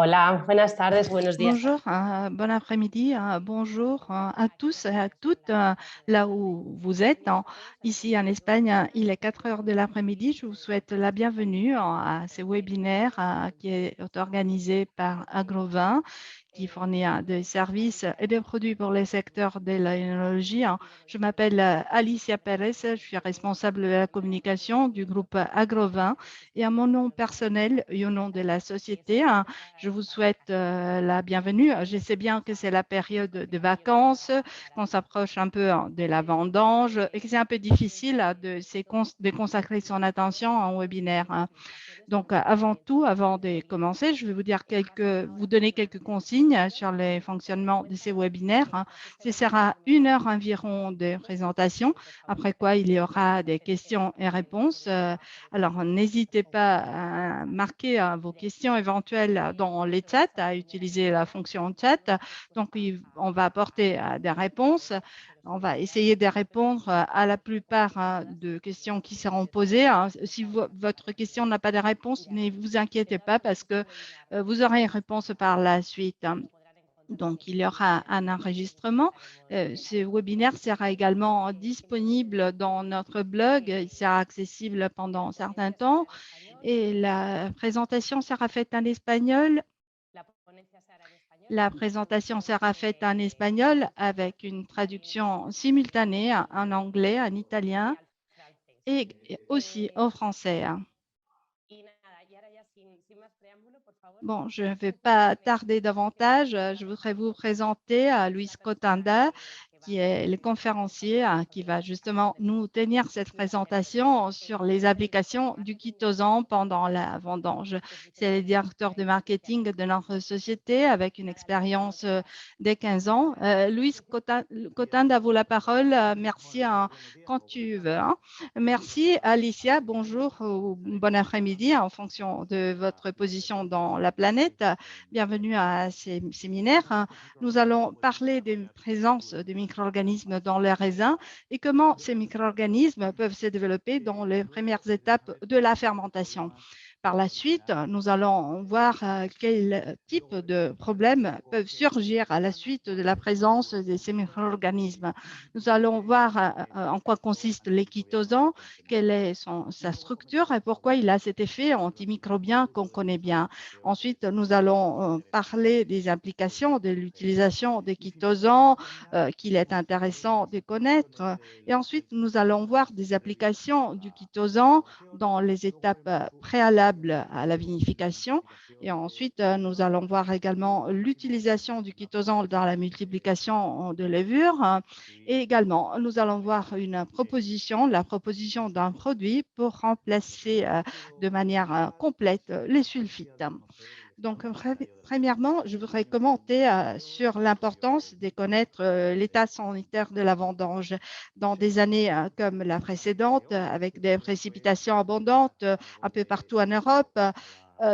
Hola, buenas tardes, buenos días. Bonjour, bon après-midi, bonjour à tous et à toutes là où vous êtes. Ici en Espagne, il est 4 heures de l'après-midi. Je vous souhaite la bienvenue à ce webinaire qui est organisé par Agrovin, qui fournit des services et des produits pour les secteurs de l'énergie. Je m'appelle Alicia Pérez, je suis responsable de la communication du groupe Agrovin et à mon nom personnel et au nom de la société, je vous souhaite la bienvenue. Je sais bien que c'est la période de vacances, qu'on s'approche un peu de la vendange et que c'est un peu difficile de consacrer son attention en webinaire. Donc, avant tout, avant de commencer, je vais vous donner quelques consignes sur le fonctionnement de ces webinaires. Ce sera 1 heure environ de présentation, après quoi il y aura des questions et réponses. Alors, n'hésitez pas à marquer vos questions éventuelles dans les chats, à utiliser la fonction chat. Donc, on va apporter des réponses. On va essayer de répondre à la plupart de questions qui seront posées. Si votre question n'a pas de réponse, ne vous inquiétez pas parce que vous aurez une réponse par la suite. Donc, il y aura un enregistrement. Ce webinaire sera également disponible dans notre blog. Il sera accessible pendant un certain temps et la présentation sera faite en espagnol. La présentation sera faite en espagnol avec une traduction simultanée en anglais, en italien et aussi en français. Bon, je ne vais pas tarder davantage. Je voudrais vous présenter Luis Cotanda, qui est le conférencier qui va justement nous tenir cette présentation sur les applications du chitosan pendant la vendange. C'est le directeur de marketing de notre société avec une expérience de 15 ans. Luis Cotanda, vous la parole. Merci quand tu veux. Merci Alicia, bonjour ou bon après-midi en fonction de votre position dans la planète. Bienvenue à ces séminaires. Nous allons parler de présence de micro-organismes dans les raisins et comment ces micro-organismes peuvent se développer dans les premières étapes de la fermentation. Par la suite, nous allons voir quel type de problèmes peuvent surgir à la suite de la présence de ces micro-organismes. Nous allons voir en quoi consiste l'équitosan, quelle est sa structure et pourquoi il a cet effet antimicrobien qu'on connaît bien. Ensuite, nous allons parler des implications de l'utilisation des chitosan qu'il est intéressant de connaître. Et ensuite, nous allons voir des applications du chitosan dans les étapes préalables à la vinification. Et ensuite, nous allons voir également l'utilisation du chitosan dans la multiplication de levures. Et également, nous allons voir la proposition d'un produit pour remplacer de manière complète les sulfites. Donc, premièrement, je voudrais commenter sur l'importance de connaître l'état sanitaire de la vendange. Dans des années comme la précédente, avec des précipitations abondantes un peu partout en Europe,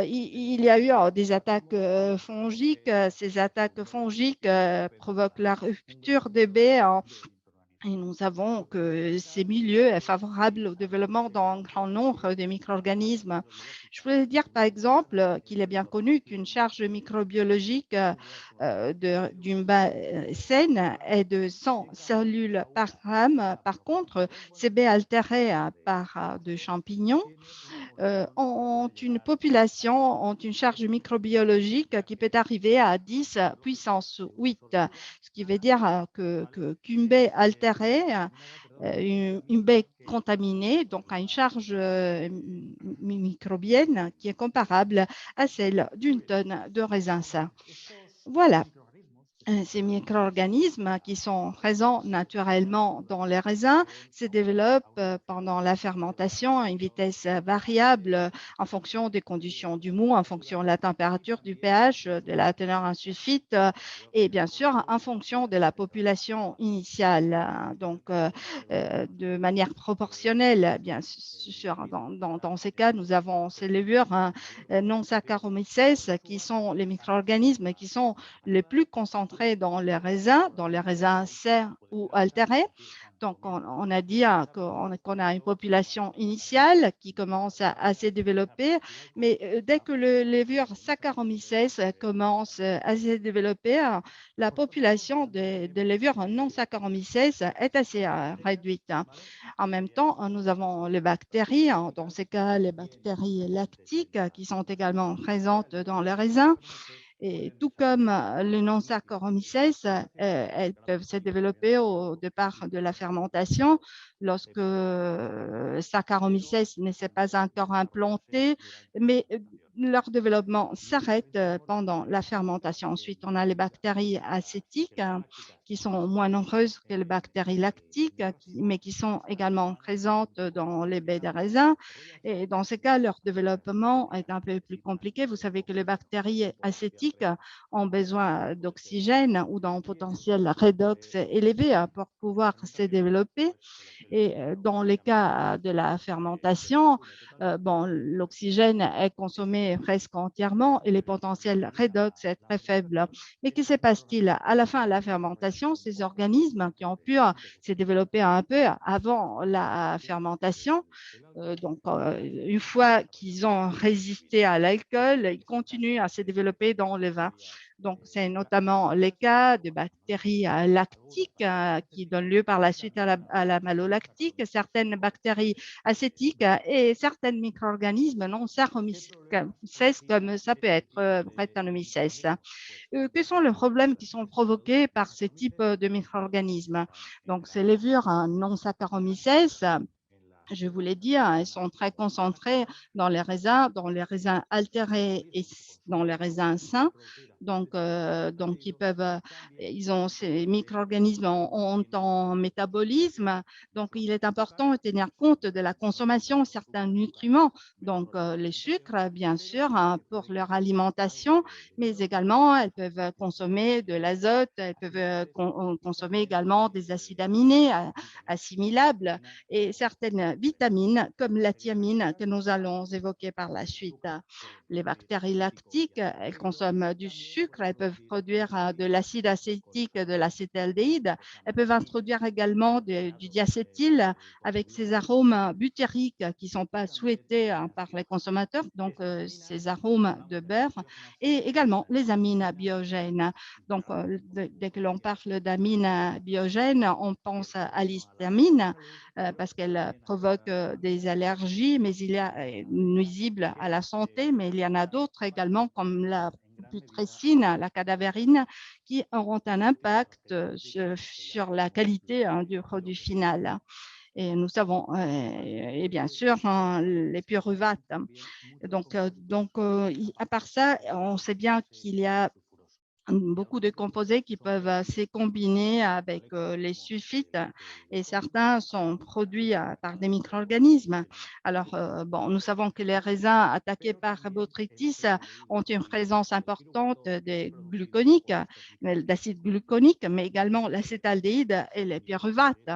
il y a eu des attaques fongiques. Ces attaques fongiques provoquent la rupture des baies et nous savons que ces milieux sont favorables au développement d'un grand nombre de micro-organismes. Je voulais dire par exemple qu'il est bien connu qu'une charge microbiologique d'une baie saine est de 100 cellules par gramme. Par contre, ces baies altérées par de champignons ont une population, ont une charge microbiologique qui peut arriver à 10 puissance 8, ce qui veut dire qu'une baie altérée, une baie contaminée, donc a une charge microbienne qui est comparable à celle d'une tonne de raisin sain. Voilà. Ces micro-organismes qui sont présents naturellement dans les raisins se développent pendant la fermentation à une vitesse variable en fonction des conditions du mou, en fonction de la température, du pH, de la teneur en sulfite et bien sûr en fonction de la population initiale. Donc, de manière proportionnelle, bien sûr, dans ces cas, nous avons ces levures non Saccharomyces qui sont les micro-organismes qui sont les plus concentrés dans les raisins sains ou altérés. Donc, on a dit qu'on a une population initiale qui commence à se développer, mais dès que le levure Saccharomyces commence à se développer, la population de levure non Saccharomyces est assez réduite. En même temps, nous avons les bactéries, dans ces cas, les bactéries lactiques qui sont également présentes dans les raisins. Et tout comme le non-Saccharomyces, elles peuvent se développer au départ de la fermentation lorsque Saccharomyces ne s'est pas encore implanté, mais leur développement s'arrête pendant la fermentation. Ensuite, on a les bactéries acétiques qui sont moins nombreuses que les bactéries lactiques, mais qui sont également présentes dans les baies des raisins. Et dans ces cas, leur développement est un peu plus compliqué. Vous savez que les bactéries acétiques ont besoin d'oxygène ou d'un potentiel redox élevé pour pouvoir se développer. Et dans les cas de la fermentation, l'oxygène est consommé presque entièrement et les potentiels redox est très faible. Mais que se passe-t-il? À la fin de la fermentation, ces organismes qui ont pu se développer un peu avant la fermentation, une fois qu'ils ont résisté à l'alcool, ils continuent à se développer dans le vin. Donc, c'est notamment les cas de bactéries lactiques qui donnent lieu par la suite à la malolactique, certaines bactéries acétiques et certains micro-organismes non Saccharomyces, comme ça peut être Brettanomyces. Quels sont les problèmes qui sont provoqués par ce type de micro-organismes? Donc, ces levures non Saccharomyces, je vous l'ai dit, elles sont très concentrées dans les raisins altérés et dans les raisins sains. Donc ils ont ces micro-organismes ont un métabolisme. Donc, il est important de tenir compte de la consommation de certains nutriments. Donc, les sucres, bien sûr, pour leur alimentation, mais également, elles peuvent consommer de l'azote, elles peuvent consommer également des acides aminés assimilables et certaines vitamines comme la thiamine que nous allons évoquer par la suite. Les bactéries lactiques, elles consomment du sucre, elles peuvent produire de l'acide acétique, de l'acétaldéhyde, elles peuvent introduire également du diacétyl avec ces arômes butyriques qui ne sont pas souhaités par les consommateurs, donc ces arômes de beurre, et également les amines biogènes. Donc, dès que l'on parle d'amines biogènes, on pense à l'histamine, parce qu'elle provoque des allergies, mais il y a nuisibles à la santé, mais il y en a d'autres également comme la putrescine, la cadavérine, qui auront un impact sur la qualité du produit final. Et nous savons, et bien sûr, les pyruvates. Donc, à part ça, on sait bien qu'il y a beaucoup de composés qui peuvent se combiner avec les sulfites et certains sont produits par des micro-organismes. Alors, nous savons que les raisins attaqués par botrytis ont une présence importante des gluconiques, d'acide gluconique, mais également l'acétaldéhyde et les pyruvates.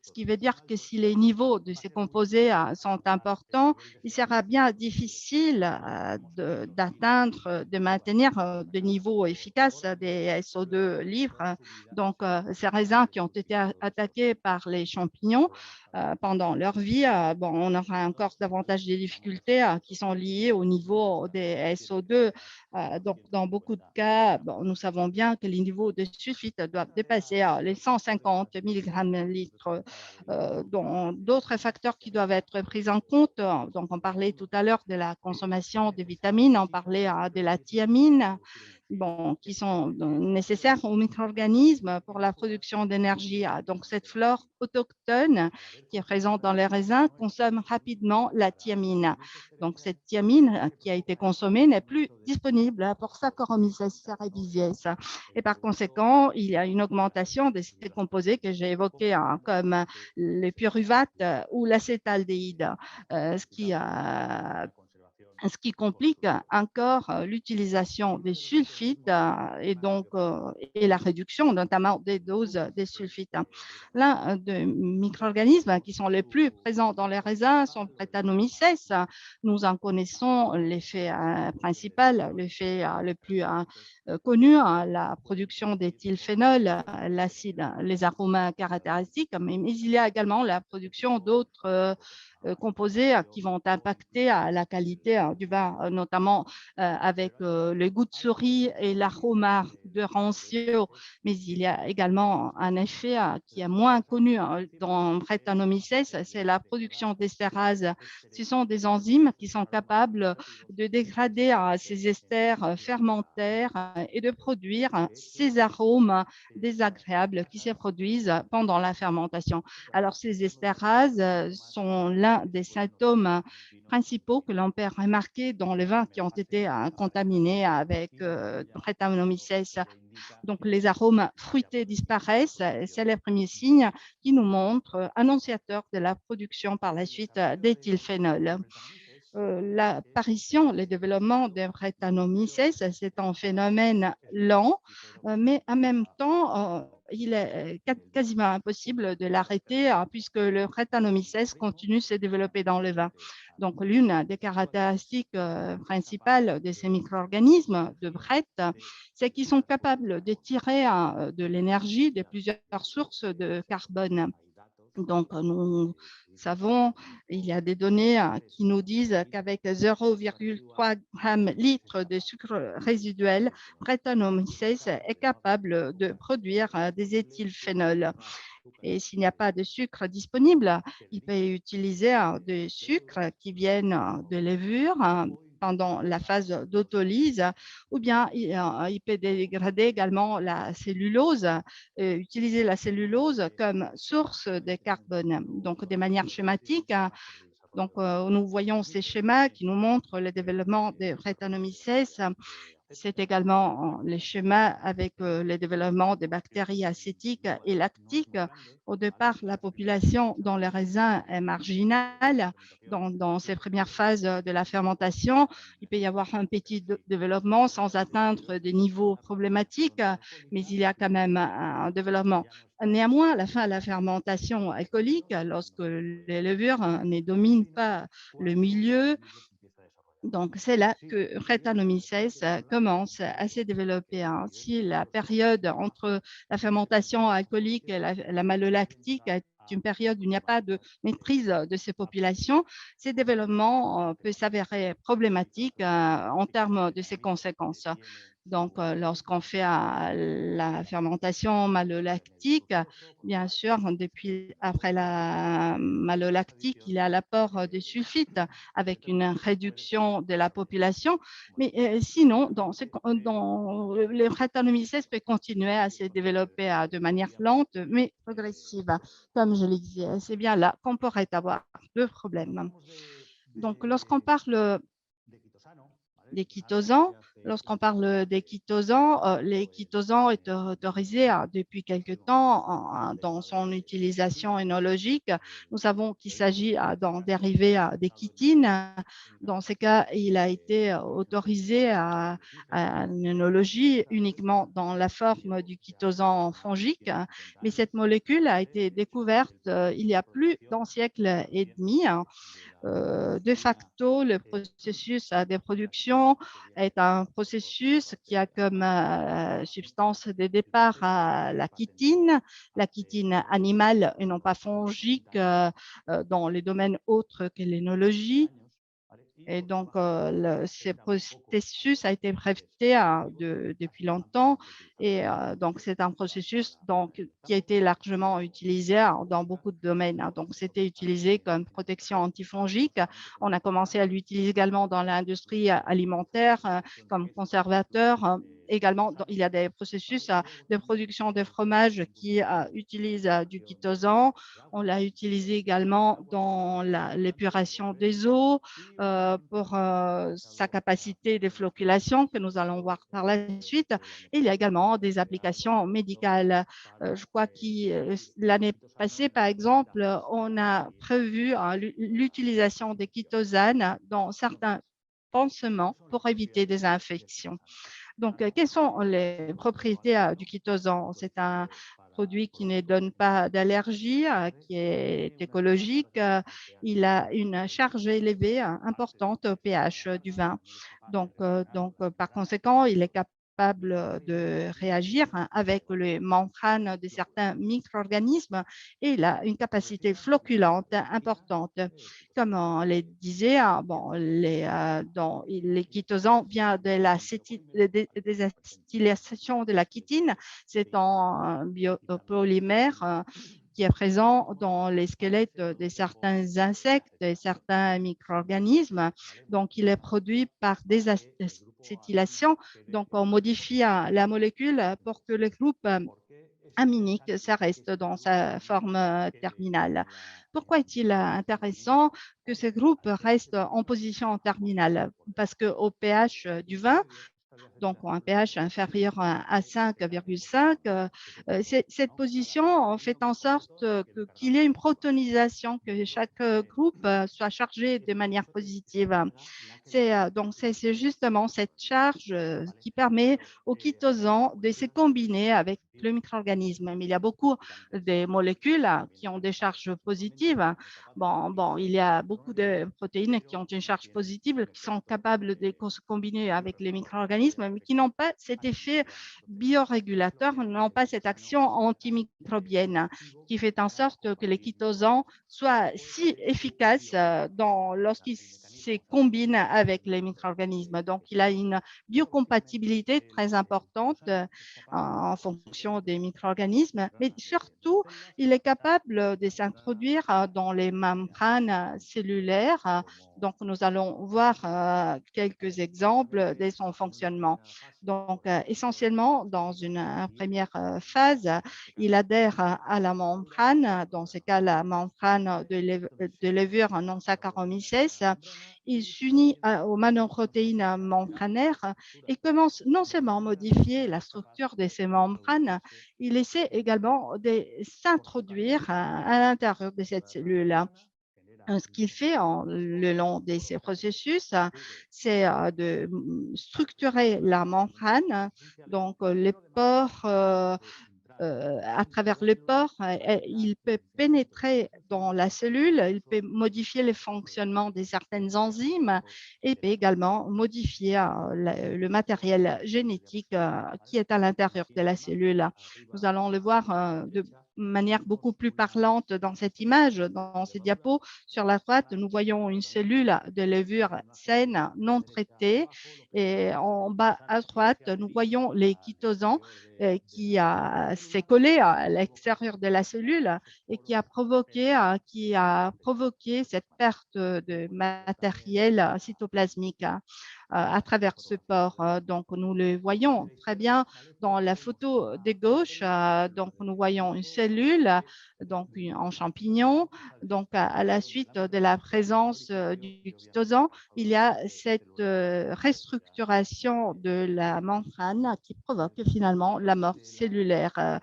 Ce qui veut dire que si les niveaux de ces composés sont importants, il sera bien difficile d'atteindre, de maintenir des niveaux efficaces des SO2 livres. Donc, ces raisins qui ont été attaqués par les champignons pendant leur vie, on aura encore davantage de difficultés qui sont liées au niveau des SO2. Donc, dans beaucoup de cas, nous savons bien que les niveaux de sulfite doivent dépasser les 150 mg litre. D'autres facteurs qui doivent être pris en compte, donc on parlait tout à l'heure de la consommation de vitamines, on parlait de la thiamine, qui sont nécessaires aux micro-organismes pour la production d'énergie. Donc, cette flore autochtone qui est présente dans les raisins consomme rapidement la thiamine. Donc, cette thiamine qui a été consommée n'est plus disponible pour Saccharomyces cerevisiae. Et par conséquent, il y a une augmentation de ces composés que j'ai évoqués comme les pyruvates ou l'acétaldéhyde, ce qui ce qui complique encore l'utilisation des sulfites et donc et la réduction notamment des doses des sulfites. L'un des micro-organismes qui sont les plus présents dans les raisins sont Brettanomyces. Nous en connaissons l'effet principal, l'effet le plus connu, la production d'éthylphénol, l'acide, les arômes caractéristiques, mais il y a également la production d'autres composés qui vont impacter la qualité du vin, notamment avec le goût de souris et l'arôme de rancio. Mais il y a également un effet qui est moins connu dans Brettanomyces, c'est la production d'estérases. Ce sont des enzymes qui sont capables de dégrader ces esters fermentaires et de produire ces arômes désagréables qui se produisent pendant la fermentation. Alors, ces estérases sont l'un des symptômes principaux que l'on peut remarquer dans les vins qui ont été contaminés avec Brettanomyces. Donc, les arômes fruités disparaissent. C'est le premier signe qui nous montre, annonciateur de la production par la suite d'éthylphénol. L'apparition, le développement des Brettanomyces, c'est un phénomène lent, mais en même temps, il est quasiment impossible de l'arrêter puisque le Brettanomyces continue de se développer dans le vin. Donc, l'une des caractéristiques principales de ces micro-organismes de Brett, c'est qu'ils sont capables de tirer de l'énergie de plusieurs sources de carbone. Donc, nous savons, il y a des données qui nous disent qu'avec 0,3 g/litre de sucre résiduel, Brettanomyces est capable de produire des éthylphénols. Et s'il n'y a pas de sucre disponible, il peut utiliser des sucres qui viennent de levure pendant la phase d'autolyse, ou bien il peut dégrader également la cellulose, utiliser la cellulose comme source de carbone. Donc, de manière schématique, donc, nous voyons ces schémas qui nous montrent le développement des Brettanomyces. C'est également les schémas avec le développement des bactéries acétiques et lactiques. Au départ, la population dans les raisins est marginale. Dans ces premières phases de la fermentation, il peut y avoir un petit développement sans atteindre des niveaux problématiques, mais il y a quand même un développement. Néanmoins, à la fin de la fermentation alcoolique, lorsque les levures ne dominent pas le milieu, donc, c'est là que Brettanomyces commence à se développer. Si la période entre la fermentation alcoolique et la malolactique est une période où il n'y a pas de maîtrise de ces populations, ces développements peuvent s'avérer problématiques en termes de ses conséquences. Donc, lorsqu'on fait la fermentation malolactique, bien sûr, après la malolactique, il y a l'apport de sulfite avec une réduction de la population. Mais sinon, le Brettanomyces peut continuer à se développer de manière lente, mais progressive. Comme je le disais, c'est bien là qu'on pourrait avoir deux problèmes. Donc, lorsqu'on parle des chitosans. Lorsqu'on parle des chitosans, les chitosans est autorisé depuis quelque temps dans son utilisation œnologique. Nous savons qu'il s'agit d'un dérivé des chitines. Dans ces cas, il a été autorisé à l'œnologie uniquement dans la forme du chitosan fongique, mais cette molécule a été découverte il y a plus d'un siècle et demi. De facto, le processus de production est un processus qui a comme substance de départ la chitine animale et non pas fongique dans les domaines autres que l'énologie. Et donc, ce processus a été breveté depuis longtemps. Et donc, c'est un processus qui a été largement utilisé dans beaucoup de domaines. Donc, c'était utilisé comme protection antifongique. On a commencé à l'utiliser également dans l'industrie alimentaire comme conservateur. Également, il y a des processus de production de fromage qui utilisent du chitosan. On l'a utilisé également dans l'épuration des eaux pour sa capacité de flocculation que nous allons voir par la suite. Et il y a également des applications médicales. Je crois que l'année passée, par exemple, on a prévu l'utilisation des chitosanes dans certains pansement pour éviter des infections. Donc, quelles sont les propriétés du chitosan? C'est un produit qui ne donne pas d'allergie, qui est écologique. Il a une charge élevée, importante au pH du vin. Par conséquent, il est capable de réagir avec les membranes de certains micro-organismes et il a une capacité flocculante importante. Comme on le disait, les chitosans viennent de la désacétylation de la chitine. C'est un biopolymère qui est présent dans les squelettes de certains insectes et certains micro-organismes. Donc, il est produit par désacétylation. Donc, on modifie la molécule pour que le groupe aminique, ça reste dans sa forme terminale. Pourquoi est-il intéressant que ce groupe reste en position terminale? Parce qu'au pH du vin, donc un pH inférieur à 5,5, cette position fait en sorte qu'il y ait une protonisation, que chaque groupe soit chargé de manière positive. C'est justement cette charge qui permet aux chitosans de se combiner avec le micro-organisme. Mais il y a beaucoup de molécules qui ont des charges positives. Il y a beaucoup de protéines qui ont une charge positive, qui sont capables de se combiner avec les micro-organismes, mais qui n'ont pas cet effet biorégulateur, n'ont pas cette action antimicrobienne qui fait en sorte que les chitosans soient si efficaces lorsqu'ils se combinent avec les micro-organismes. Donc, il a une biocompatibilité très importante en fonction des micro-organismes, mais surtout, il est capable de s'introduire dans les membranes cellulaires. Donc, nous allons voir quelques exemples de son fonctionnement. Donc, essentiellement, dans une première phase, il adhère à la membrane, dans ce cas, la membrane de levure non Saccharomyces. Il s'unit aux monoprotéines membranaires et commence non seulement à modifier la structure de ces membranes, il essaie également de s'introduire à l'intérieur de cette cellule. Ce qu'il fait le long de ces processus, c'est de structurer la membrane, donc les pores à travers le pores, il peut pénétrer dans la cellule, il peut modifier le fonctionnement de certaines enzymes et peut également modifier le matériel génétique qui est à l'intérieur de la cellule. Nous allons le voir de manière beaucoup plus parlante dans cette image, dans ces diapos. Sur la droite, nous voyons une cellule de levure saine, non traitée. Et en bas à droite, nous voyons les chitosans qui s'est collé à l'extérieur de la cellule et qui a provoqué cette perte de matériel cytoplasmique à travers ce pore. Donc, nous le voyons très bien dans la photo de gauche. Donc, nous voyons une cellule donc en champignon. Donc, à la suite de la présence du chitosan, il y a cette restructuration de la membrane qui provoque finalement la mort cellulaire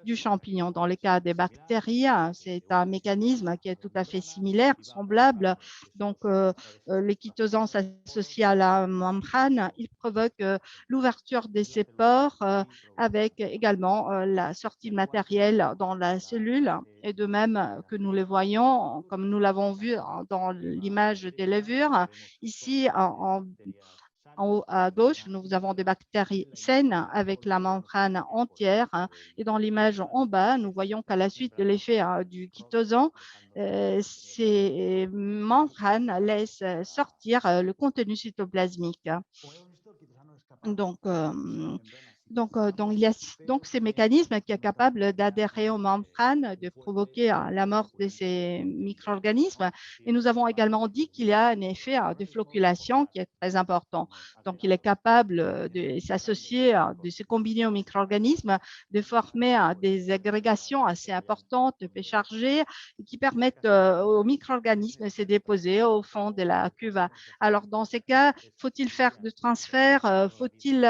du champignon. Dans le cas des bactéries, c'est un mécanisme qui est tout à fait similaire, semblable. Donc, les chitosans s'associent à la membrane, il provoque l'ouverture de ces pores avec également la sortie de matériel dans la cellule. Et de même que nous le voyons, comme nous l'avons vu dans l'image des levures, ici en haut à gauche, nous avons des bactéries saines avec la membrane entière. Et dans l'image en bas, nous voyons qu'à la suite de l'effet du chitosan, ces membranes laissent sortir le contenu cytoplasmique. Donc, il y a ces mécanismes qui sont capables d'adhérer aux membranes, de provoquer la mort de ces micro-organismes. Et nous avons également dit qu'il y a un effet de flocculation qui est très important. Donc, il est capable de s'associer, de se combiner aux micro-organismes, de former des agrégations assez importantes, peu chargées, qui permettent aux micro-organismes de se déposer au fond de la cuve. Alors, dans ces cas, faut-il faire de transfert? Faut-il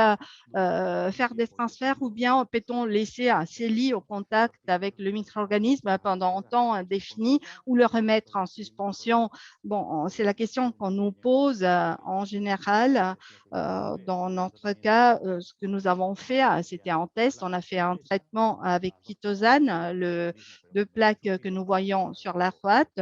faire faire des transferts ou bien peut-on laisser ces lits au contact avec le micro-organisme pendant un temps indéfini ou le remettre en suspension? Bon, c'est la question qu'on nous pose en général. Dans notre cas, ce que nous avons fait, c'était en test. On a fait un traitement avec chitosane, le deux plaques que nous voyons sur la droite.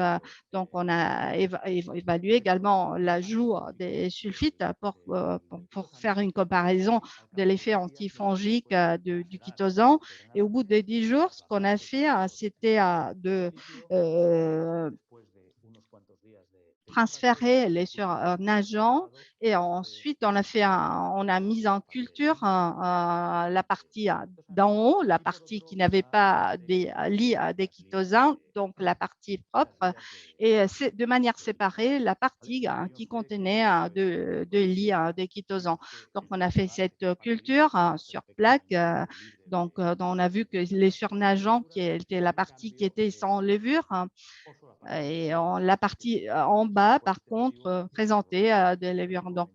Donc, on a évalué également l'ajout des sulfites pour faire une comparaison de l'effet antifongique du chitosan. Et au bout de 10 jours, ce qu'on a fait, c'était de transférer les surnageants et ensuite on a mis en culture la partie d'en haut, la partie qui n'avait pas des lits d'échitosan, donc la partie propre, et de manière séparée la partie qui contenait de lits d'échitosan. Donc on a fait cette culture sur plaque. Donc, on a vu que les surnageants, qui était la partie qui était sans levure, et la partie en bas, par contre, présentait des levures. Donc,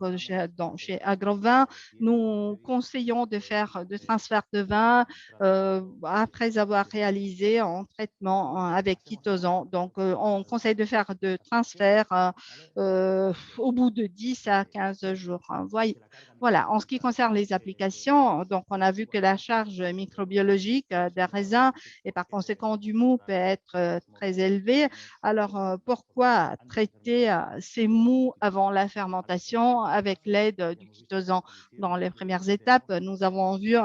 chez Agrovin, nous conseillons de faire de transfert de vin après avoir réalisé un traitement avec chitosan. Donc, on conseille de faire de transfert au bout de 10 à 15 jours. Voilà, en ce qui concerne les applications, donc on a vu que la charge microbiologique des raisins et par conséquent du mou peut être très élevée. Alors, pourquoi traiter ces mous avant la fermentation avec l'aide du chitosan? Dans les premières étapes, nous avons vu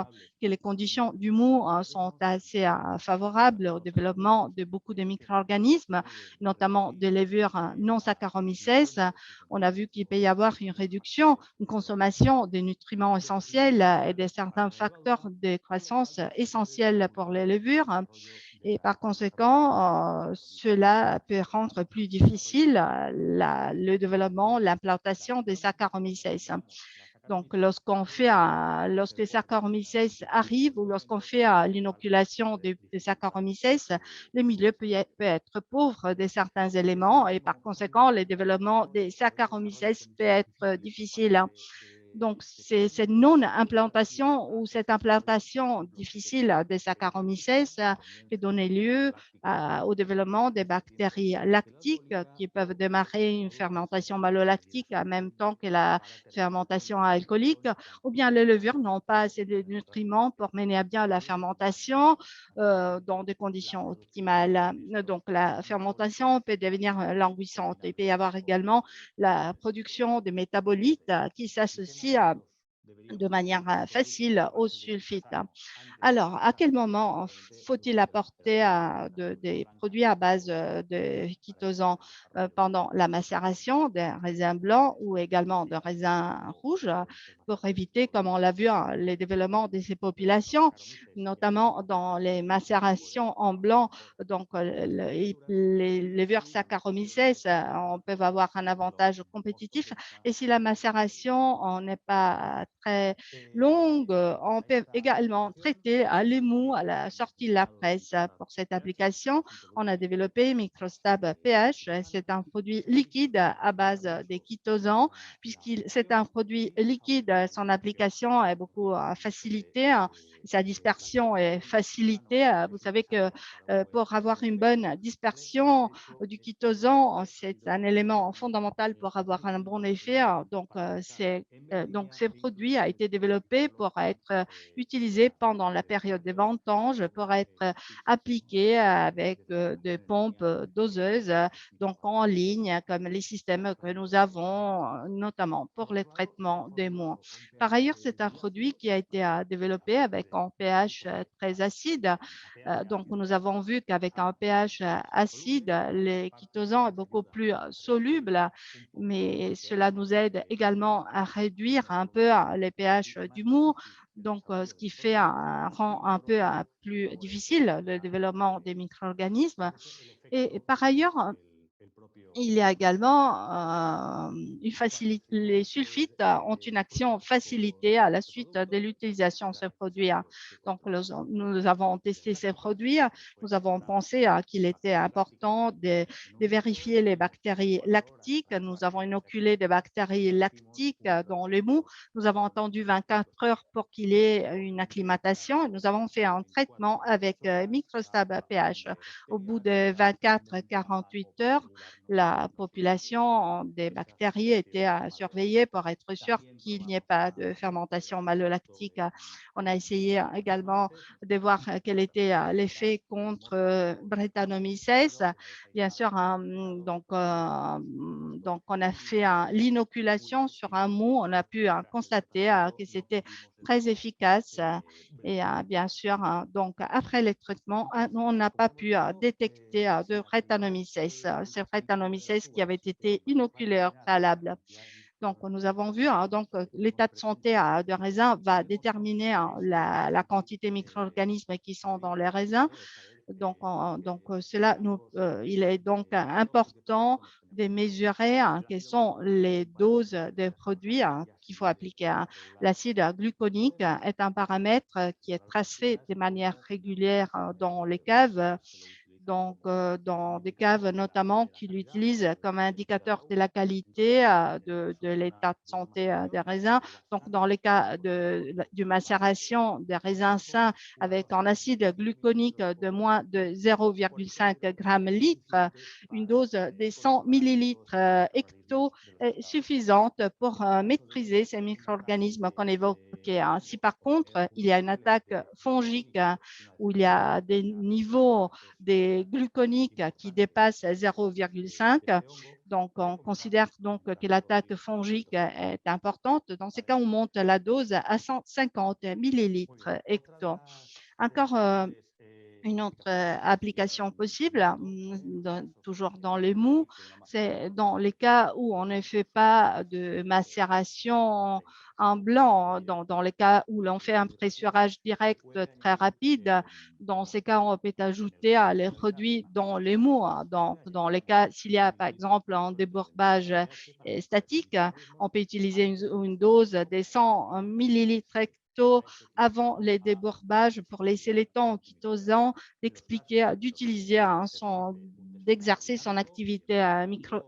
que les conditions du mou sont assez favorables au développement de beaucoup de micro-organismes, notamment de levures non Saccharomyces. On a vu qu'il peut y avoir une réduction, une consommation des nutriments essentiels et de certains facteurs de croissance essentiels pour les levures. Et par conséquent, cela peut rendre plus difficile le développement, l'implantation des Saccharomyces. Donc, lorsque Saccharomyces arrive ou lorsqu'on fait l'inoculation des Saccharomyces, le milieu peut être pauvre de certains éléments et par conséquent, le développement des Saccharomyces peut être difficile. Donc, c'est cette non-implantation ou cette implantation difficile des Saccharomyces peut donner lieu au développement des bactéries lactiques qui peuvent démarrer une fermentation malolactique en même temps que la fermentation alcoolique, ou bien les levures n'ont pas assez de nutriments pour mener à bien la fermentation dans des conditions optimales. Donc, la fermentation peut devenir languissante. Il peut y avoir également la production de métabolites qui s'associent de manière facile au sulfite. Alors, à quel moment faut-il apporter des produits à base de chitosan pendant la macération des raisins blancs ou également de raisins rouges pour éviter, comme on l'a vu, les développements de ces populations, notamment dans les macérations en blanc. Donc, les levures Saccharomyces peuvent avoir un avantage compétitif. Et si la macération n'est pas très longue, on peut également traiter les mous à la sortie de la presse. Pour cette application, on a développé Microstab pH. C'est un produit liquide à base de chitosan, puisqu'il c'est un produit liquide, son application est beaucoup facilitée, sa dispersion est facilitée. Vous savez que pour avoir une bonne dispersion du chitosan, c'est un élément fondamental pour avoir un bon effet. Donc, donc, ce produit a été développé pour être utilisé pendant la période de vendange, pour être appliqué avec des pompes doseuses, donc en ligne, comme les systèmes que nous avons, notamment pour les traitements des mous. Par ailleurs, c'est un produit qui a été développé avec un pH très acide. Donc, nous avons vu qu'avec un pH acide, le chitosan est beaucoup plus soluble, mais cela nous aide également à réduire un peu les pH du mou, donc ce qui fait rend un peu plus difficile le développement des micro-organismes. Et par ailleurs, Il y a également les sulfites ont une action facilitée à la suite de l'utilisation de ce produit. Donc, nous avons testé ces produits. Nous avons pensé qu'il était important de vérifier les bactéries lactiques. Nous avons inoculé des bactéries lactiques dans le mou. Nous avons attendu 24 heures pour qu'il y ait une acclimatation. Nous avons fait un traitement avec Microstab pH. Au bout de 24-48 heures, la population des bactéries était à surveiller pour être sûr qu'il n'y ait pas de fermentation malolactique. On a essayé également de voir quel était l'effet contre Brettanomyces. Bien sûr, donc on a fait l'inoculation sur un mou. On a pu constater que c'était très efficace. Et bien sûr, donc après les traitements, on n'a pas pu détecter de Brettanomyces. C'est Brettanomyces qui avait été inoculé au préalable. Donc, nous avons vu, donc l'état de santé de raisin va déterminer la quantité de micro-organismes qui sont dans les raisins. Donc, il est donc important de mesurer quelles sont les doses des produits qu'il faut appliquer. L'acide gluconique est un paramètre qui est tracé de manière régulière dans les caves. Donc, dans des caves notamment qui l'utilisent comme indicateur de la qualité de l'état de santé des raisins. Donc, dans les cas de macération des raisins sains avec un acide gluconique de moins de 0,5 g/litre, une dose de 100 millilitres hecto est suffisante pour maîtriser ces micro-organismes qu'on évoquait. Si par contre, il y a une attaque fongique où il y a des niveaux des gluconiques qui dépassent 0,5. Donc, on considère donc que l'attaque fongique est importante. Dans ces cas, on monte la dose à 150 millilitres hecto. Encore une autre application possible, toujours dans les mous, c'est dans les cas où on ne fait pas de macération en blanc, dans les cas où l'on fait un pressurage direct très rapide. Dans ces cas, on peut ajouter les produits dans les mous. Donc, dans les cas, s'il y a par exemple un débourbage statique, on peut utiliser une dose de 100 millilitres avant les débourbages pour laisser les temps aux chitosans d'utiliser d'exercer son activité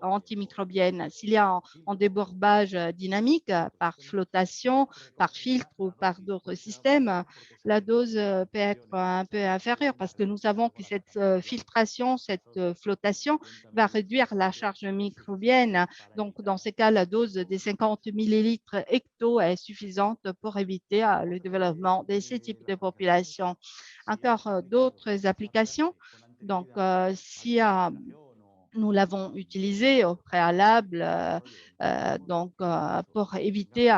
antimicrobienne. S'il y a un débourbage dynamique par flottation, par filtre ou par d'autres systèmes, la dose peut être un peu inférieure parce que nous savons que cette filtration, cette flottation va réduire la charge microbienne. Donc, dans ces cas, la dose des 50 millilitres hecto est suffisante pour éviter le développement de ces types de populations. Encore d'autres applications. Donc, si nous l'avons utilisé au préalable pour éviter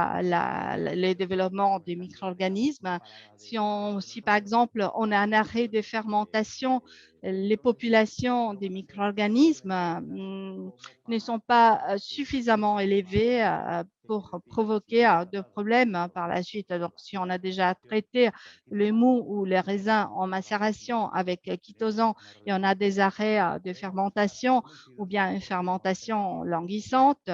les développements des micro-organismes. Si par exemple on a un arrêt de fermentation, les populations des micro-organismes ne sont pas suffisamment élevées pour provoquer de problèmes par la suite. Donc, si on a déjà traité le mou ou les raisins en macération avec chitosan et on a des arrêts de fermentation ou bien une fermentation languissante,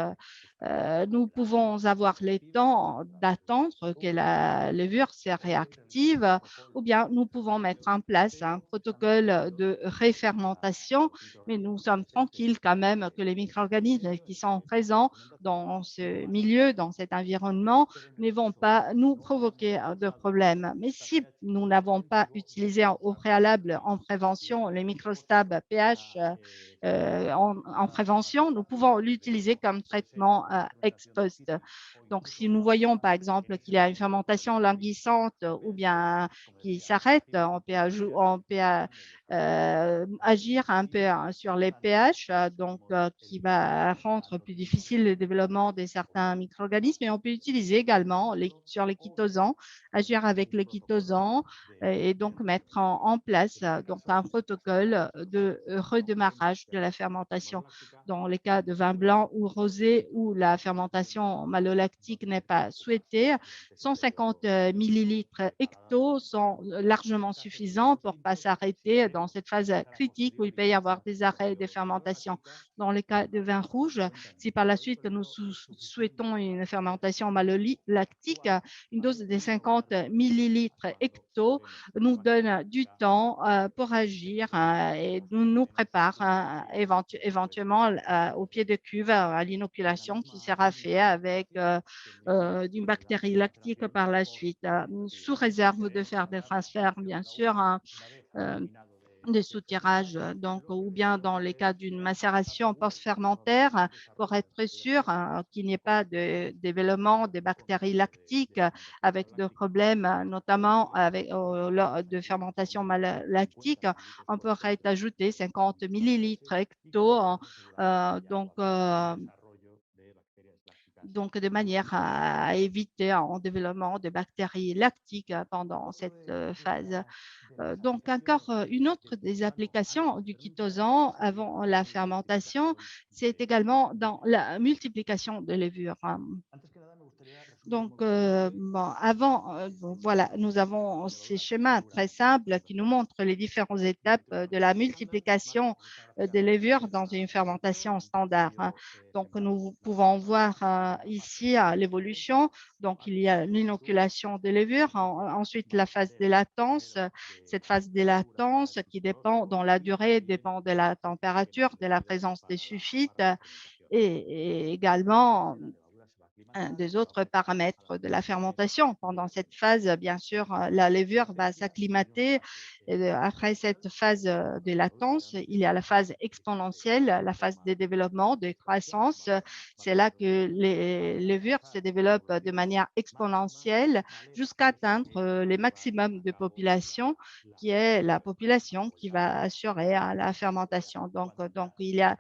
nous pouvons avoir le temps d'attendre que la levure se réactive ou bien nous pouvons mettre en place un protocole de réfermentation, mais nous sommes tranquilles quand même que les micro-organismes qui sont présents dans ce milieu, dans cet environnement, ne vont pas nous provoquer de problèmes. Mais si nous n'avons pas utilisé au préalable en prévention les microstabs pH en prévention, nous pouvons l'utiliser comme traitement ex post. Donc, si nous voyons par exemple qu'il y a une fermentation languissante ou bien qui s'arrête, on peut agir un peu sur les pH, qui va rendre plus difficile le développement de certains micro-organismes. Et on peut utiliser également sur les chitosans, agir avec les chitosans et donc mettre en place un protocole de redémarrage de la fermentation. Dans les cas de vin blanc ou rosé où la fermentation malolactique n'est pas souhaitée, 150 millilitres hecto sont largement suffisants pour ne pas s'arrêter dans cette phase critique où il peut y avoir des arrêts des fermentations. Dans le cas de vin rouge, si par la suite nous souhaitons une fermentation malolactique, une dose de 50 millilitres hecto nous donne du temps pour agir et nous prépare éventuellement au pied de cuve à l'inoculation qui sera fait avec d'une bactérie lactique par la suite, sous réserve de faire des transferts, bien sûr, des soutirages, donc, ou bien dans les cas d'une macération post-fermentaire, pour être sûr qu'il n'y ait pas de développement des bactéries lactiques avec de problèmes, notamment avec, de fermentation lactique, on pourrait ajouter 50 millilitres hecto, donc de manière à éviter un développement de bactéries lactiques pendant cette phase. Donc, encore une autre des applications du chitosan avant la fermentation, c'est également dans la multiplication de levures. Donc, voilà, nous avons ces schémas très simples qui nous montrent les différentes étapes de la multiplication des levures dans une fermentation standard. Donc, nous pouvons voir ici l'évolution. Donc, il y a l'inoculation des levures, ensuite la phase de latence. Cette phase de latence qui dépend, dont la durée dépend de la température, de la présence des sulfites et également des autres paramètres de la fermentation. Pendant cette phase, bien sûr, la levure va s'acclimater. Après cette phase de latence, il y a la phase exponentielle, la phase de développement, de croissance. C'est là que les levures se développent de manière exponentielle jusqu'à atteindre les maximums de population, qui est la population qui va assurer la fermentation. Donc, il y a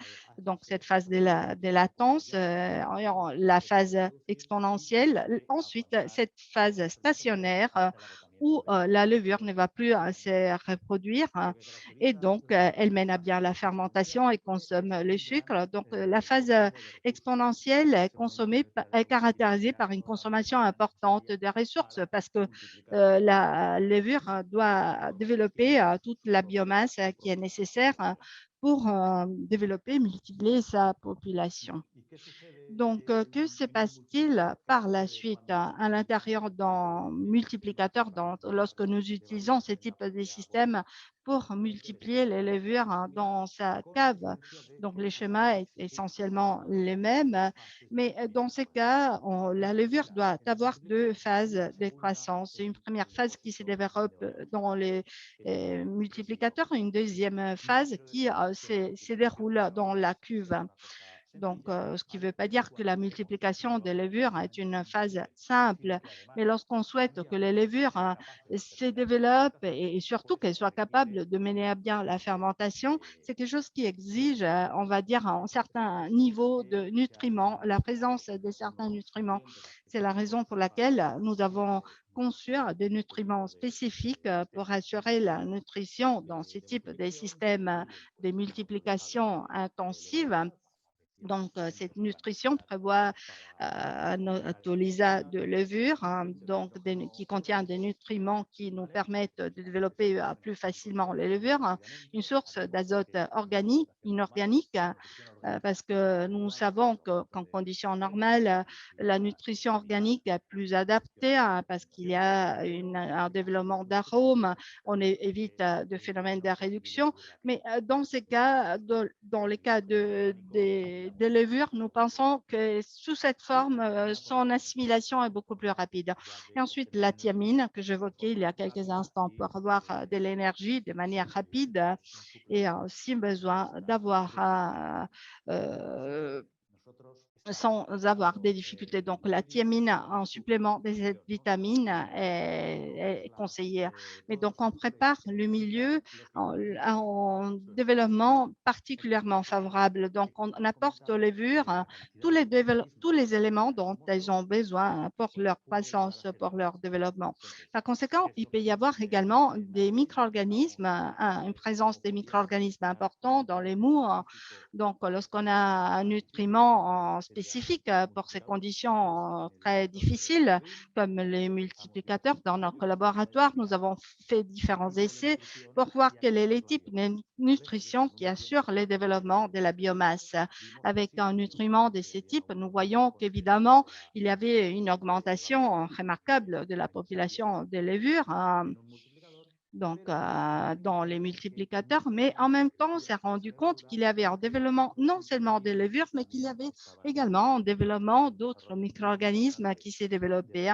cette phase de latence, la phase exponentielle. Ensuite, cette phase stationnaire où la levure ne va plus se reproduire et donc elle mène à bien la fermentation et consomme le sucre. Donc, la phase exponentielle est caractérisée par une consommation importante des ressources parce que la levure doit développer toute la biomasse qui est nécessaire pour développer, multiplier sa population. Donc, que se passe-t-il par la suite à l'intérieur d'un multiplicateur lorsque nous utilisons ce type de système pour multiplier les levures dans sa cave? Donc, les schémas sont essentiellement les mêmes, mais dans ce cas, la levure doit avoir deux phases de croissance. Une première phase qui se développe dans les multiplicateurs, une deuxième phase qui se déroule dans la cuve. Donc, ce qui ne veut pas dire que la multiplication des levures est une phase simple, mais lorsqu'on souhaite que les levures se développent et surtout qu'elles soient capables de mener à bien la fermentation, c'est quelque chose qui exige, on va dire, un certain niveau de nutriments, la présence de certains nutriments. C'est la raison pour laquelle nous avons conçu des nutriments spécifiques pour assurer la nutrition dans ce type de systèmes de multiplication intensive. Donc, cette nutrition prévoit un autolysa de levure, qui contient des nutriments qui nous permettent de développer plus facilement les levures, une source d'azote inorganique, parce que nous savons qu'en conditions normales, la nutrition organique est plus adaptée parce qu'il y a un développement d'arômes, on évite de phénomènes de réduction, mais dans ces cas, dans les cas des levures, nous pensons que sous cette forme, son assimilation est beaucoup plus rapide. Et ensuite, la thiamine que j'évoquais il y a quelques instants pour avoir de l'énergie de manière rapide et si besoin d'avoir sans avoir des difficultés. Donc, la thiamine en supplément de cette vitamine est conseillée. Mais donc, on prépare le milieu en développement particulièrement favorable. Donc, on apporte aux levures tous les éléments dont elles ont besoin pour leur croissance, pour leur développement. Par conséquent, il peut y avoir également des micro-organismes, une présence des micro-organismes importants dans les mous. Donc, lorsqu'on a un nutriment spécifique, spécifiques pour ces conditions très difficiles, comme les multiplicateurs. Dans notre laboratoire, nous avons fait différents essais pour voir quels sont les types de nutrition qui assurent le développement de la biomasse. Avec un nutriment de ces types, nous voyons qu'évidemment, il y avait une augmentation remarquable de la population des levures. Donc, dans les multiplicateurs, mais en même temps, on s'est rendu compte qu'il y avait un développement non seulement des levures, mais qu'il y avait également un développement d'autres micro-organismes qui s'est développé.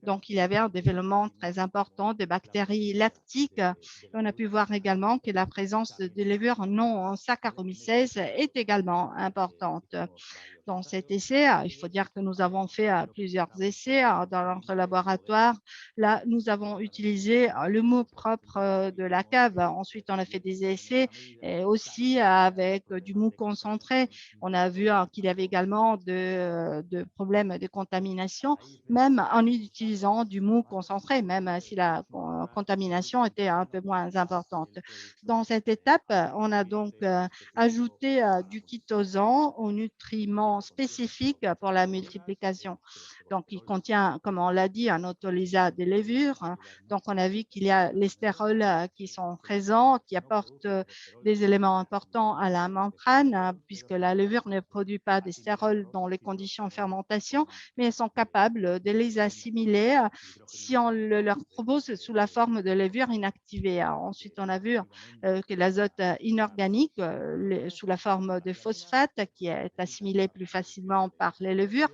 Donc, il y avait un développement très important des bactéries lactiques. On a pu voir également que la présence de levures non Saccharomyces est également importante. Dans cet essai, il faut dire que nous avons fait plusieurs essais dans notre laboratoire. Là, nous avons utilisé le mot propre de la cave. Ensuite, on a fait des essais aussi avec du mou concentré. On a vu qu'il y avait également de problèmes de contamination, même en utilisant du mou concentré, même si la contamination était un peu moins importante. Dans cette étape, on a donc ajouté du chitosan aux nutriments spécifiques pour la multiplication. Donc, il contient, comme on l'a dit, un autolysat des levures. Donc, on a vu qu'il y a les stérols qui sont présents, qui apportent des éléments importants à la membrane, puisque la levure ne produit pas des stérols dans les conditions de fermentation, mais elles sont capables de les assimiler si on le leur propose sous la forme de levure inactivée. Ensuite, on a vu que l'azote inorganique sous la forme de phosphate qui est assimilé plus facilement par les levures.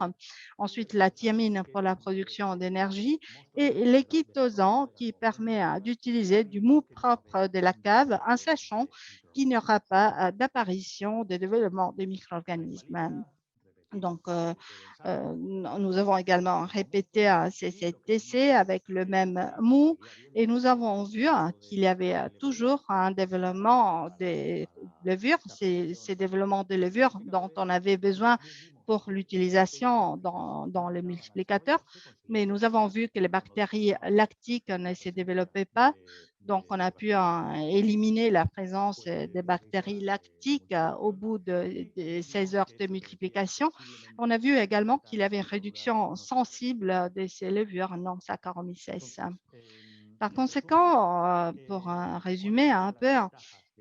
Ensuite, la thiamine pour la production d'énergie et l'équitosant qui permet d'utiliser du mou propre de la cave en sachant qu'il n'y aura pas d'apparition de développement des micro-organismes. Donc, nous avons également répété cet essai avec le même mou et nous avons vu qu'il y avait toujours un développement des levures, ces développements de levures dont on avait besoin pour l'utilisation dans les multiplicateurs, mais nous avons vu que les bactéries lactiques ne se développaient pas. Donc, on a pu éliminer la présence des bactéries lactiques au bout de 16 heures de multiplication. On a vu également qu'il y avait une réduction sensible de ces levures non Saccharomyces. Par conséquent, pour résumer un peu,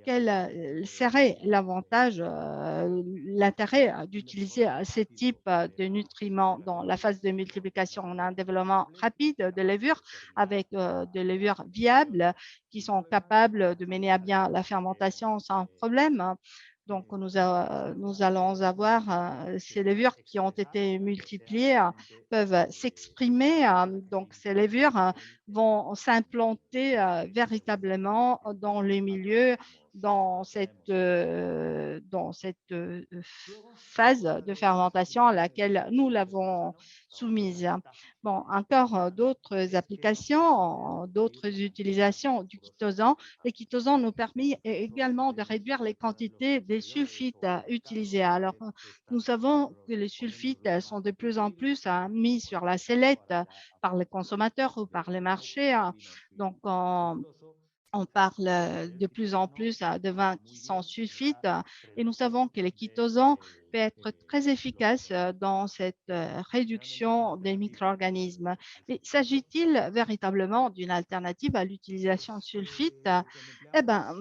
quel serait l'avantage, l'intérêt d'utiliser ces types de nutriments dans la phase de multiplication? On a un développement rapide de levures avec des levures viables qui sont capables de mener à bien la fermentation sans problème. Donc, nous allons avoir ces levures qui ont été multipliées peuvent s'exprimer. Donc, ces levures vont s'implanter véritablement dans les milieux dans cette phase de fermentation à laquelle nous l'avons soumise. Bon, encore d'autres applications, d'autres utilisations du chitosan. Les chitosans nous permettent également de réduire les quantités des sulfites utilisés. Alors, nous savons que les sulfites sont de plus en plus mis sur la sellette par les consommateurs ou par les marchés. Donc, on parle de plus en plus de vins qui sont sulfites et nous savons que les chitosans peut être très efficace dans cette réduction des micro-organismes. Mais s'agit-il véritablement d'une alternative à l'utilisation de sulfite? Eh bien,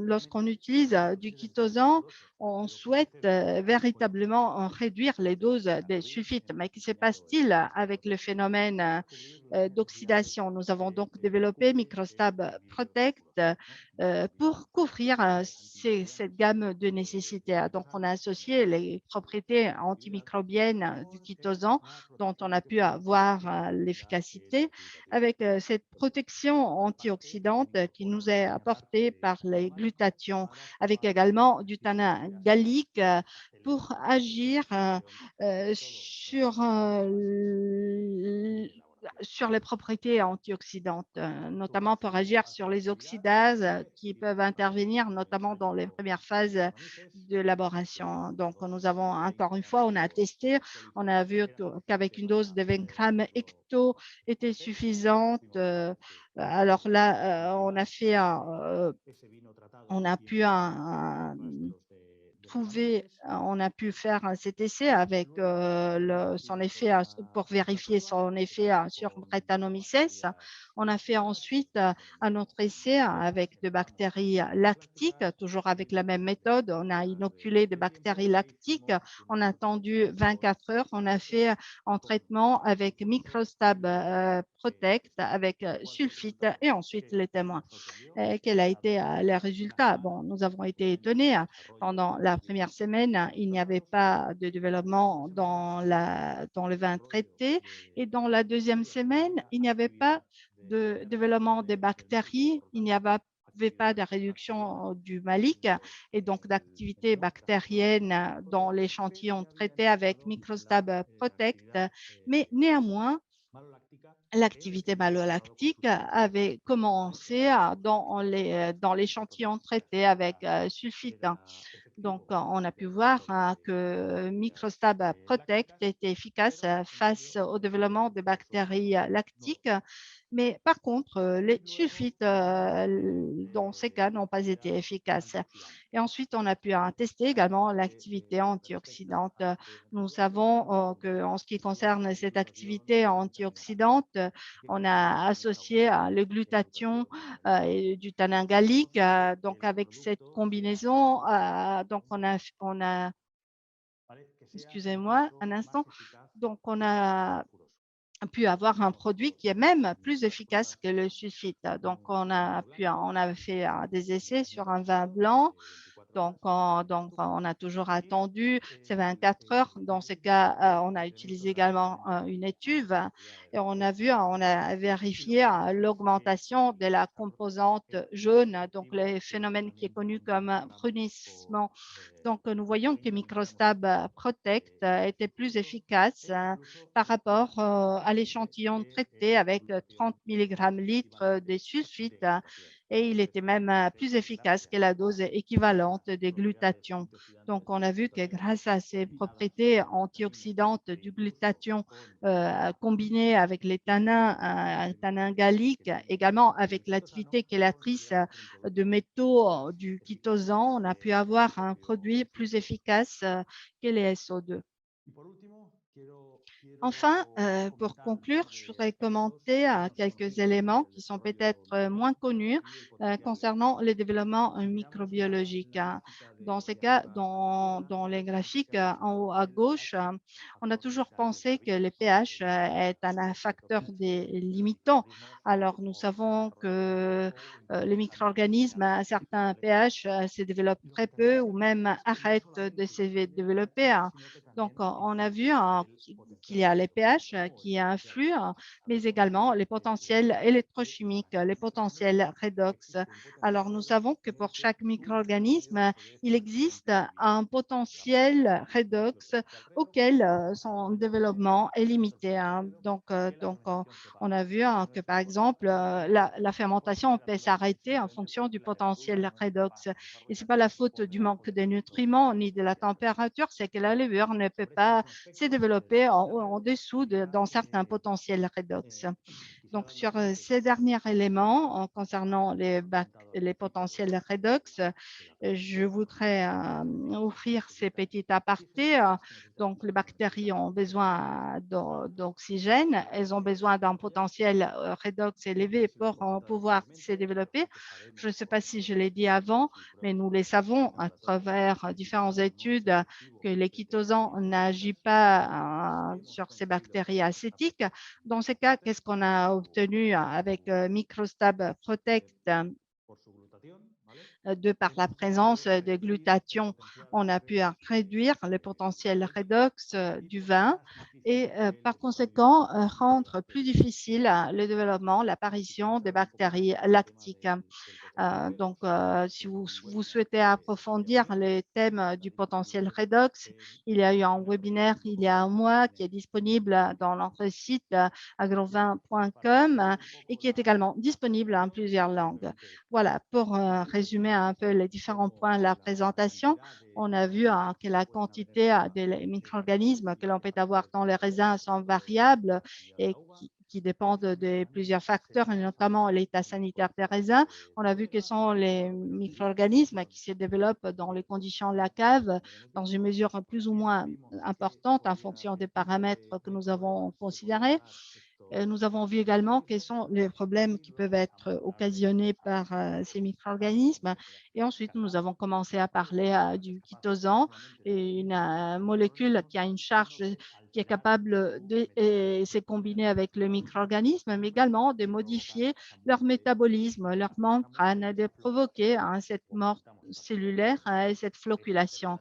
lorsqu'on utilise du chitosan, on souhaite véritablement réduire les doses de sulfite. Mais que se passe-t-il avec le phénomène d'oxydation? Nous avons donc développé Microstab Protect pour couvrir cette gamme de nécessités. Donc, on a associé les propriétés antimicrobiennes du chitosan dont on a pu avoir l'efficacité avec cette protection antioxydante qui nous est apportée par les glutathions, avec également du tanin gallique pour agir sur les propriétés antioxydantes, notamment pour agir sur les oxydases qui peuvent intervenir, notamment dans les premières phases de l'élaboration. Donc, nous avons, encore une fois, on a testé, on a vu qu'avec une dose de 20 grammes hecto était suffisante. Alors là, on a pu on a pu faire cet essai avec son effet pour vérifier son effet sur Brettanomyces. On a fait ensuite un autre essai avec des bactéries lactiques, toujours avec la même méthode. On a inoculé des bactéries lactiques. On a attendu 24 heures. On a fait un traitement avec Microstab Protect, avec sulfite et ensuite les témoins. Quel a été le résultat? Bon, nous avons été étonnés. Pendant la première semaine, il n'y avait pas de développement dans le vin traité. Et dans la deuxième semaine, il n'y avait pas de développement des bactéries. Il n'y avait pas de réduction du malique et donc d'activité bactérienne dans l'échantillon traité avec Microstab Protect. Mais néanmoins, l'activité malolactique avait commencé dans l'échantillon traité avec sulfite. Donc, on a pu voir que Microstab Protect était efficace face au développement des bactéries lactiques. Mais par contre, les sulfites, dans ces cas, n'ont pas été efficaces. Et ensuite, on a pu tester également l'activité antioxydante. Nous savons qu'en ce qui concerne cette activité antioxydante, on a associé le glutathion et du tanin gallique. Donc, avec cette combinaison, donc excusez-moi un instant, donc on a pu avoir un produit qui est même plus efficace que le sulfite. Donc, on avait fait des essais sur un vin blanc. Donc, on a toujours attendu ces 24 heures. Dans ce cas, on a utilisé également une étuve et on a vérifié l'augmentation de la composante jaune, donc le phénomène qui est connu comme brunissement. Donc, nous voyons que Microstab Protect était plus efficace par rapport à l'échantillon traité avec 30 mg litre de sulfite et il était même plus efficace que la dose équivalente des glutathions. Donc, on a vu que grâce à ces propriétés antioxydantes du glutathion combinées avec les tanins galliques, également avec l'activité chélatrice de métaux du chitosan, on a pu avoir un produit plus efficace que les SO2. Enfin, pour conclure, je voudrais commenter quelques éléments qui sont peut-être moins connus concernant les développements microbiologiques. Dans ces cas, dans les graphiques en haut à gauche, on a toujours pensé que le pH est un facteur limitant. Alors, nous savons que les micro-organismes à un certain pH se développent très peu ou même arrêtent de se développer. Donc, on a vu qu'il y a les pH qui influent, mais également les potentiels électrochimiques, les potentiels redox. Alors, nous savons que pour chaque micro-organisme, il existe un potentiel redox auquel son développement est limité. Donc, on a vu que, par exemple, la fermentation peut s'arrêter en fonction du potentiel redox. Et ce n'est pas la faute du manque de nutriments ni de la température, c'est que la levure ne peut pas se développer en dessous dans certains potentiels redox. Donc, sur ces derniers éléments concernant les potentiels redox, je voudrais offrir ces petits apartés. Donc, les bactéries ont besoin d'oxygène. Elles ont besoin d'un potentiel redox élevé pour pouvoir se développer. Je ne sais pas si je l'ai dit avant, mais nous le savons à travers différentes études que les chitosans n'agissent pas sur ces bactéries acétiques. Dans ce cas, qu'est-ce qu'on a obtenu avec Microstab Protect? De par la présence de glutathion, on a pu réduire le potentiel redox du vin et par conséquent rendre plus difficile le développement, l'apparition des bactéries lactiques. Donc, si vous souhaitez approfondir les thèmes du potentiel redox, il y a eu un webinaire il y a un mois qui est disponible dans notre site agrovin.com et qui est également disponible en plusieurs langues. Voilà, pour résumer un peu les différents points de la présentation, on a vu que la quantité de micro-organismes que l'on peut avoir dans les raisins sont variables et qui dépendent de plusieurs facteurs, et notamment l'état sanitaire des raisins. On a vu quels sont les micro-organismes qui se développent dans les conditions de la cave dans une mesure plus ou moins importante en fonction des paramètres que nous avons considérés. Nous avons vu également quels sont les problèmes qui peuvent être occasionnés par ces micro-organismes. Et ensuite, nous avons commencé à parler du chitosan, une molécule qui a une charge qui est capable de se combiner avec le micro-organisme, mais également de modifier leur métabolisme, leur membrane, de provoquer cette mort cellulaire et cette flocculation.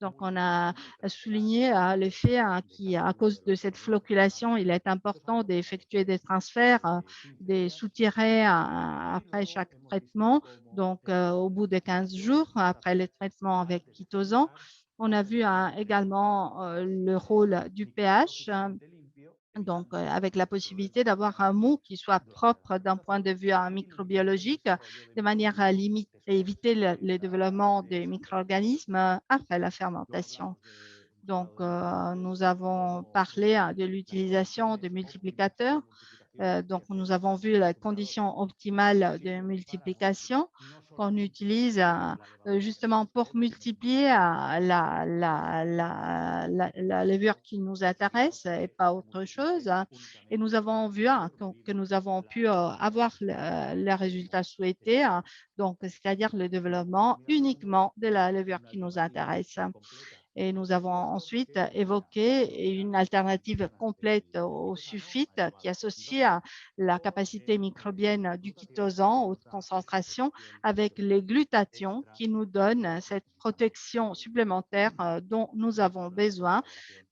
Donc, on a souligné le fait qu'à cause de cette flocculation, il est important d'effectuer des transferts, des soutirés après chaque traitement, donc au bout de 15 jours après le traitement avec chitosan. On a vu également le rôle du pH, donc avec la possibilité d'avoir un mou qui soit propre d'un point de vue microbiologique, de manière à éviter le développement des micro-organismes après la fermentation. Donc, nous avons parlé de l'utilisation de multiplicateurs. Donc, nous avons vu la condition optimale de multiplication qu'on utilise justement pour multiplier la levure qui nous intéresse et pas autre chose. Et nous avons vu que nous avons pu avoir les résultats souhaités, donc c'est-à-dire le développement uniquement de la levure qui nous intéresse. Et nous avons ensuite évoqué une alternative complète au sulfite qui associe la capacité microbienne du chitosan, haute concentration, avec les glutations qui nous donnent cette protection supplémentaire dont nous avons besoin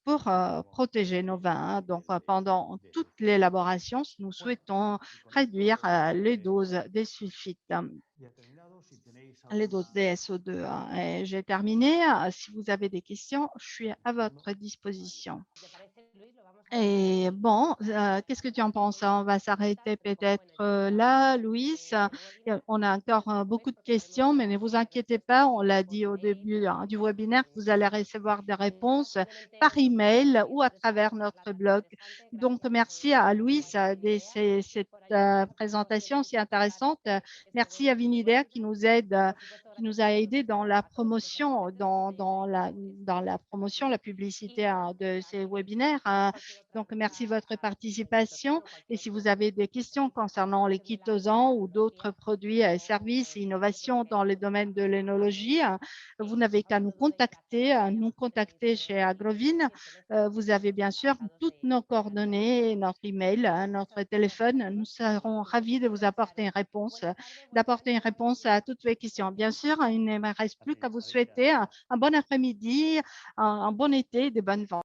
pour protéger nos vins. Donc, pendant toute l'élaboration, nous souhaitons réduire les doses des sulfites, les doses des SO2. J'ai terminé. Si vous avez des questions, je suis à votre disposition. Et bon, qu'est-ce que tu en penses? On va s'arrêter peut-être là, Louis. On a encore beaucoup de questions, mais ne vous inquiétez pas, on l'a dit au début du webinaire, vous allez recevoir des réponses par email ou à travers notre blog. Donc, merci à Louis de cette présentation si intéressante. Merci à Vinidaire qui nous a aidé dans la promotion, dans la promotion, la publicité de ces webinaires. Donc, merci de votre participation. Et si vous avez des questions concernant les chitosans ou d'autres produits, services et innovations dans le domaine de l'énologie, vous n'avez qu'à nous contacter chez Agrovine. Vous avez bien sûr toutes nos coordonnées, notre email, notre téléphone. Nous serons ravis de vous apporter une réponse, à toutes vos questions. Bien sûr, il ne me reste plus qu'à vous souhaiter un bon après-midi, un bon été, de bonnes ventes.